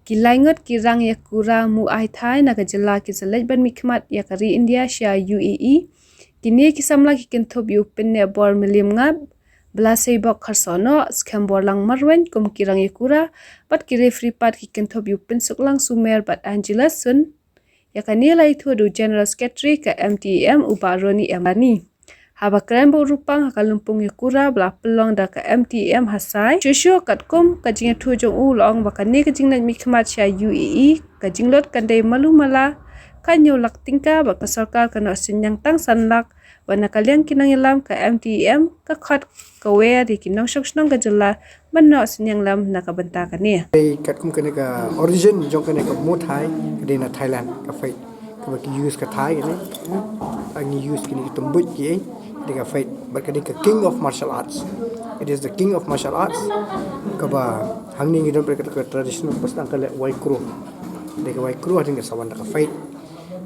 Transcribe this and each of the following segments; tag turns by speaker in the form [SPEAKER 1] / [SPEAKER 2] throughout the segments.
[SPEAKER 1] Kilaingot kirang ya kura mu ai thai na kajala ki selej ban mikmat ya kari India sha UAE kini kisamla ki kinthop yu pinne bor milim ngab blasei bok kharsono scam bor lang marwen kum kirang ya kura pat kire free part ki kinthop yu pin suklang sumer bat Angela sun ya kanila itu du general secretary ka MTM uparoni emani haba krembo rupang hakalumpung yakura bla pelong da ka MTM hasai shushu katkum kajing thu jong u long bakani kajing na mikmat sha UAE kajing lot kandai malu mala kanyo lak tingka ba ka sarkar kana sinyang tang sanlak wana kalyang kinang ilam ka MTM ka khat ka we di kinang shokshong ka jala manno sinyang lam na ka banta kani
[SPEAKER 2] katkum kene ka origin jong kene ka mo thai kadena Thailand ka fai ka use ka thai ne angi use kini tumbut ki dengan fight berkali ke king of martial arts. It is the king of martial arts. Kaba hangning itu berkata ke traditional pasang kale waikru. Dengan waikru ada dengan sawan dekat fight.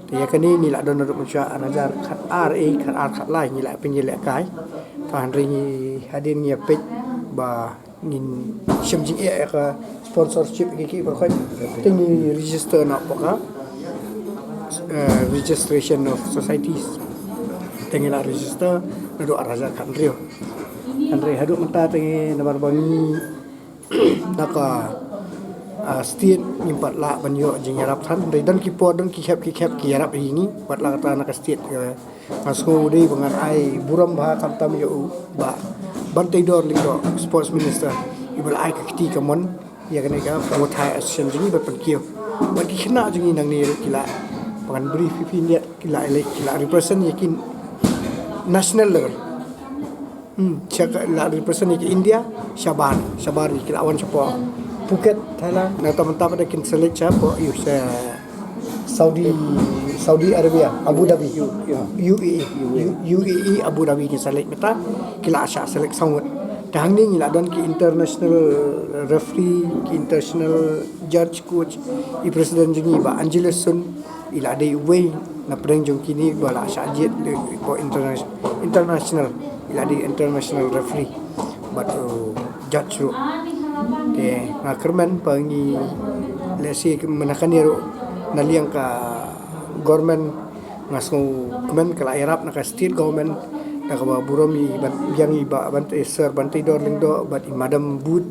[SPEAKER 2] Dia kini ni lah donor manusia anajar kat kat lain ni lah penjelek kai. Tahan ringi hadir ni pet ba nin shemjing ke sponsorship kiki berkait. Tinggi register nak poka. Registration of societies. Tengah register nado araja kanrio Andre hadu menta tengi nabar bangi naka state nimpat la banyo jing yarap than dan kipo dan kihap ki yarap ini pat la kata naka state masku dei bangan ai buram ba kamtam yo ba bantai dor lido sports minister ibal ai ka kiti kamon ya kene ka mothai association jingi ba pankio ba kina jingi nang ni kila pangan brief pipi ni kila represent yakin national level. Cakap lah represent ke India, Shaban ni kira awan cepat. Phuket, Thailand. Nah teman-teman ada kin select siapa? Saudi Arabia, Abu Dhabi, UAE, Abu Dhabi ni select meta. Kila asya select sangat. Dah ni lah dan ki international referee, ki international judge coach, i presiden jengi ba Angela Sun ila ada way na pedang jong kini bala syajit ko international ila di international referee but judge ro ke na kerman pangi lesi menakan ro naliang ka government ngaso kemen kala Arab na ka state government na ka buromi yang iba bantai sir bantai dor lindo but madam boot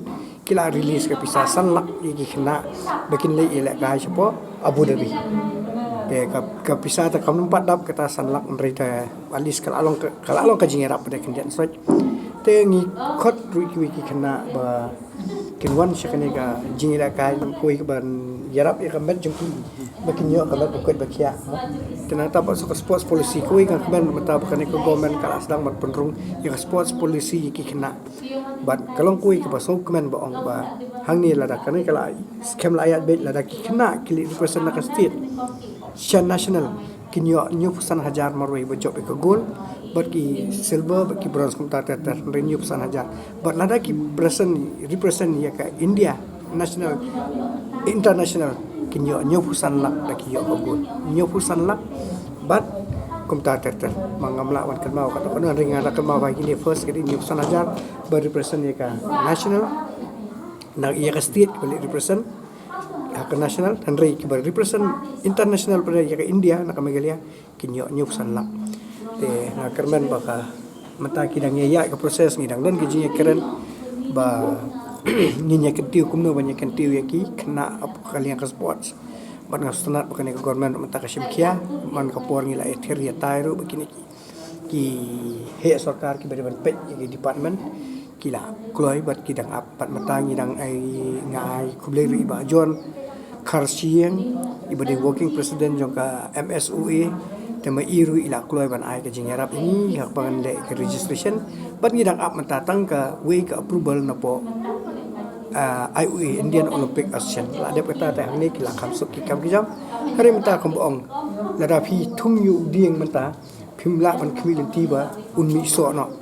[SPEAKER 2] kila release ka pisasan lak iki kena bikin le ila ka siapa Abu Dhabi ke pisah tak kamu empat dap kita sanlak mereka alis kalau along ke jingerap pada kendian soj tengi kot wiki kena ba kinwan syakane ka jingira ka koi ke ban yarap ya kamben jengki bakin yo kalau bukan bakia ternyata pas sports policy koi kan kamben mata bukan ke government kala sedang berpenrung ya sports policy ki kena bat kalau koi ke pasau kamben ba ong ba hang ni lada kan kala scam layat bet lada ki kena kili represent na state Shan national kinyo new pusan hajar marwai bajok ke gold but ki silver but ki bronze kumta ter renew pusan hajar but nada ki represent ya ka India national international kinyo new pusan lak da ki yo gold new pusan lak but kumta ter mangamla wan kan mau kata kan ringan kan mau bagi ni first kali new pusan hajar but represent ya ka national na ya ka state boleh represent ke national dan rei ki represent international pada ya ke India nak megalia kinyo nyup sanlak te na kerman baka mata kidang ya ke proses ngidang dan gijinya keren ba ninya kentiu kumno banyak kentiu ya ki kena apa kalian ke sports ban ngastanat bukan ke government mata ka simkia man ka por ngila etir ya tairu begini ki he sarkar ki bade ban pet ki department kila kloi bat kidang apat mata ngidang ai ngai kubleri ba jon Karsieng ibadi working president jongka MSUA tema iru ila kloi ban ai ke jingarap ini hak pangan le ke registration bat ngidang up mentatang ke way ke approval na po IOA Indian Olympic Association la de kata ta hang ni kila kam suk ki kam kijam hari menta kom ong la da phi thung yu dieng menta phimla ban khmi lenti ba unmi so no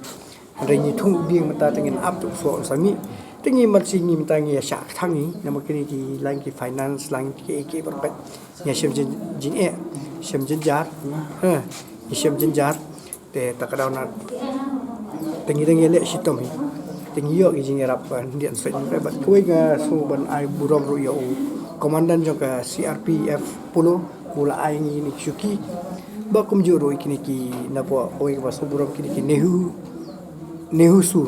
[SPEAKER 2] ringi thung dieng menta tengin up to so sami tinggi masih ni mentangi ya syak tangi nama kini di lain ki finance lain ki berkat ya syam jin syam jenjar syam jenjar te takadau na tinggi le sitom tinggi yo ki jing rap dian sen bat kuai ga su ban ai burom ru yo komandan juga CRPF Pulo mula ai ni Syuki ba kum juro kini ki na po oi ba suburam kini ki Nehu Su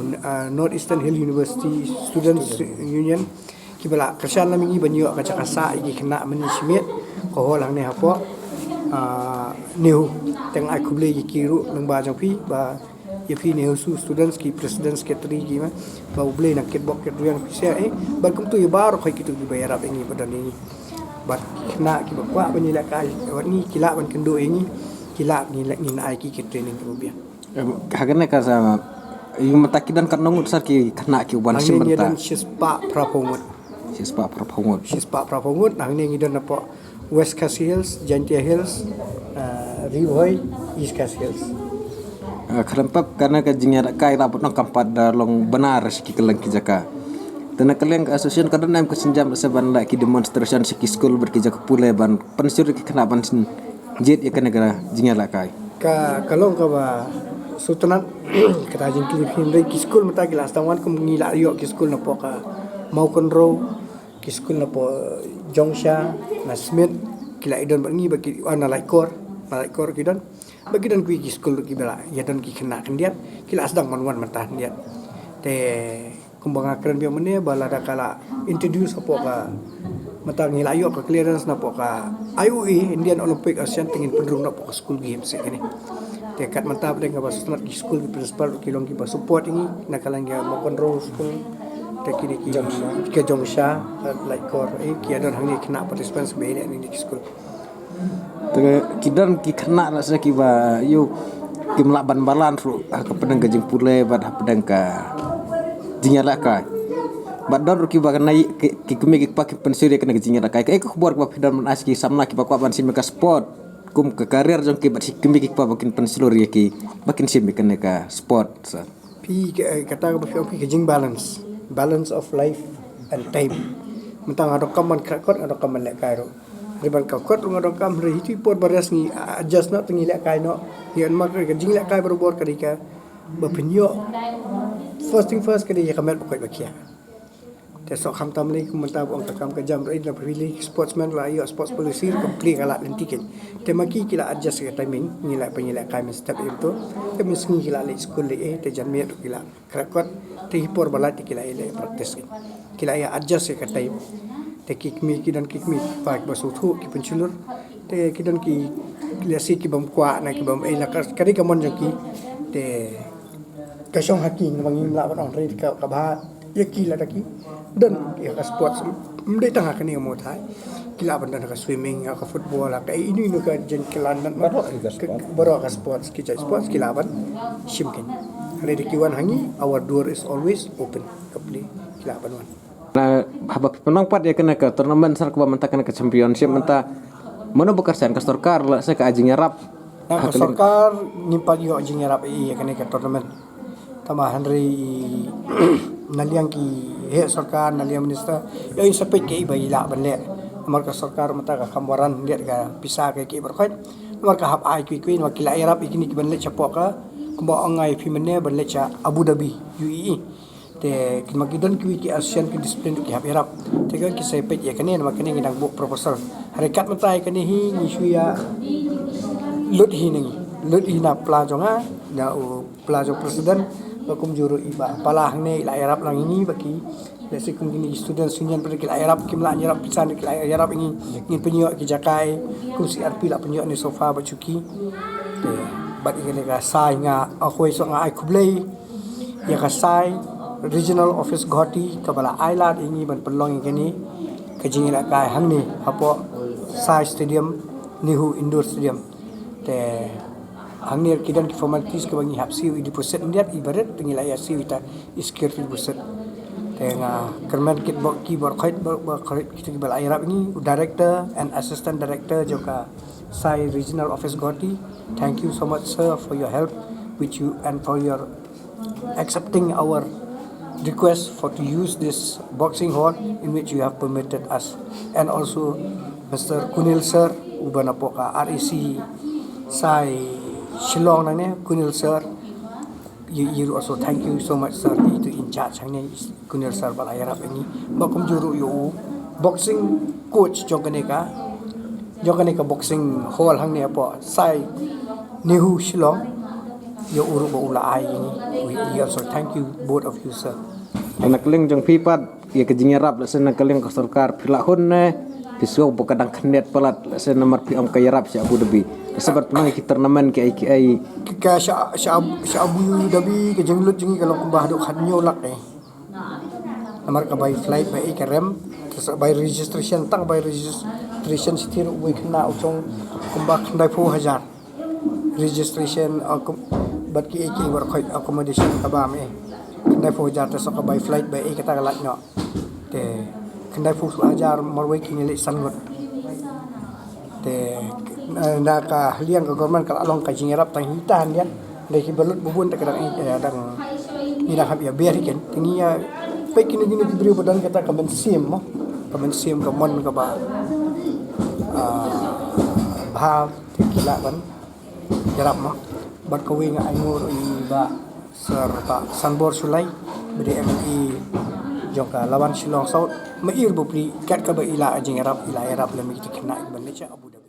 [SPEAKER 2] North Eastern Hill University Students Union ki bala kersan lami banyo ka cakasa iki kena meni simit ko holang ne hapo Nehu teng ai kuble ki ru nang ba jang pi ba ya pi Nehu Su Students ki President Secretary ki ma ba uble nak kit bok kit yang sia ba kum tu bar khoi ki tu bayar ab ini badan ini ba kena ki ba kwa bani la kai ni kila ban kendo ini kila ni ai ki training tu biar
[SPEAKER 3] Kagane ka sama yung matakidan kan nongut sar ki kena ki uban
[SPEAKER 2] simenta
[SPEAKER 3] simenta
[SPEAKER 2] sispa prapongut nang ni ngidan apa West Khasi Hills, Jantia Hills, Rivoy, East Khasi Hills.
[SPEAKER 3] Kerempap karena ka jingyara kai rapot nang kampat da long benar ki kelang ki jaka tena keleng ka asosian kadang nam kesinjam saban la ki demonstration ki school berkija ke pule ban pensur ki kena ban sin jet ya negara jingyara kai
[SPEAKER 2] Kalau ka ba sultanat kata jing kili ki school mata ki last tawan kum ngila yo ki school na po ka Maukon Row ki school na po Jongsha na Smith kila idon bangi bagi ana laikor kidan bagi dan ki school ki bela ya dan ki kena kendiat kila sedang manwan mata kendiat te kumbang akran biar mene bala da kala introduce apa ka mata ngila yo ka clearance na po ka IOE Indian Olympic Asian tingin pendrung na po ka school games ni dekat mata pada ke bas smart school ki principal ki long ki ba support ini nakalang ya Maukon Row school te kini ki ke Jongsha like kor ki adon hang ni kena participants be ni ki school
[SPEAKER 3] te kidan ki kena la sa ki ba yo ki melak ban balan ru ka pedang ka jing pule bad pedang ka jingyara kai bador ki ba kana ki kumi ki pak pensuri kana jingyara kai ko buat ba pidan man aski samna ki ba kwa ban sim ka sport kum ke karir jong ki bat sikmi ki pa bakin pensilur ya ki bakin sim kan ka sport sa
[SPEAKER 2] pi kata ba pi jing balance of life and time mentang ada kaman krakot ada kaman lek kairo riban ka kot ngado kam re hitu pot baras ni adjust na tengi lek kai no hian mak ka jing lek kai berobor kadika ba penyo first thing first kadi ya kamet bakoi bakia te sok kham tam le kum ta bong ka kam ka jam rai na pilih sportsman la yo sports policy complete kala lentiken te maki kila adjust ke timing ni la penyila kai step itu te misni kila le school le te janme kila krakot te hipor balati kila ile practice kila ya adjust ke time te kikmi kidan kikmi pak basutu ki penculur te kidan ki lesi ki bam kwa na ki bam la kari kamon jaki te kasong haki ngin la orang rai ka ba ya kila daki dan ya ka sports mdai tanga kani mo thai kila banda ka swimming ka football ka ini no ka jen kilan nan baro ka sports ki sports kila ban shimkin hari dikiwan hangi our door is always open ka play kila ban wan
[SPEAKER 3] na habak penang pat ya kena ke turnamen sar ka mentakan ke championship menta mana bekerjaan ke storkar la sa ka ajing rap
[SPEAKER 2] na ka storkar nimpag yo ajing rap ya kena ke turnamen tambahan hari naliang ki he sarkar naliang minister yo in sapet ke baila banle amar ka sarkar mata ka kamwaran liat ka pisa ke berkhot amar ka hap ai kui wakila arab ikini ki banle chapok ka kumba angai pimene banle cha Abu Dhabi UAE te kimagidan ki ASEAN ki discipline ki hap arab te kan ki sapet ya kane makane ngidang bu proposal harikat mata kane hi ni suya lut hi na plajonga na plajo presiden bakum juru iba palah ne ila arab lang ini bagi lesi kum gini student union pada kila arab kim la arab pisan kila arab ini ngin penyo ki jakai kum CRP la penyo ni sofa bacuki te bat ingin ka sai nga akoi so nga ai kublei ya ka sai regional office Guwahati ka bala island ini ban pelong ini ka jingin ka hangni hapo sai stadium Nehu indoor stadium te hangir kidan ki formalities ke bangi hapsi di pusat ndiat ibarat tinggal ayat si wita iskir di pusat tenga kerman kit bok ki bor khait kita bal arab ini director and assistant director joka sai regional office Guwahati. Thank you so much sir for your help which you and for your accepting our request for to use this boxing hall in which you have permitted us, and also Mr. Kunil sir ubana poka REC sai Shillong na ne Kunil sir you also thank you so much sir itu in charge hang ne Kunil sir bal ayarap ini bakum juru yo boxing coach jongkaneka boxing hall hang ni apa sai Nehu Shillong yo uruk ba ula ai ini we also thank you both of you sir.
[SPEAKER 3] Anak keling jong pipat ya kejingerap lesen nak keling ke sarkar pilahun pisau bekadang kenet pelat lesen nomor pi am kayarap si Abu Dhabi sebab mang ki turnamen ki ai
[SPEAKER 2] Ka Abu Dhabi ke jenglut jengi kalau kumbah duk khanyo lak nomor ka by flight by ikrem terus by registration tang by registration sitir we kena utong kumbah khandai 4000 registration bat ki iki war khoi accommodation ka ba me khandai 4000 terus ka by flight by kata kalak no te khandai 4000 morway ki ngelik sangot te na ka liang ka government ka along ka jingerap tang hitan yan leki balut bubun tak kadang ina hab ya beriken tingia pe kini beri badan kata ka mensim ka mon ka ba bhav te kila ban jarap mo bat ko winga ay ngur ba sir ba sanbor sulai beri MNE jongka lawan Shillong South mair bupri kat ka ba ila jingerap ila erap lemi kita kena ban Abu Dhabi.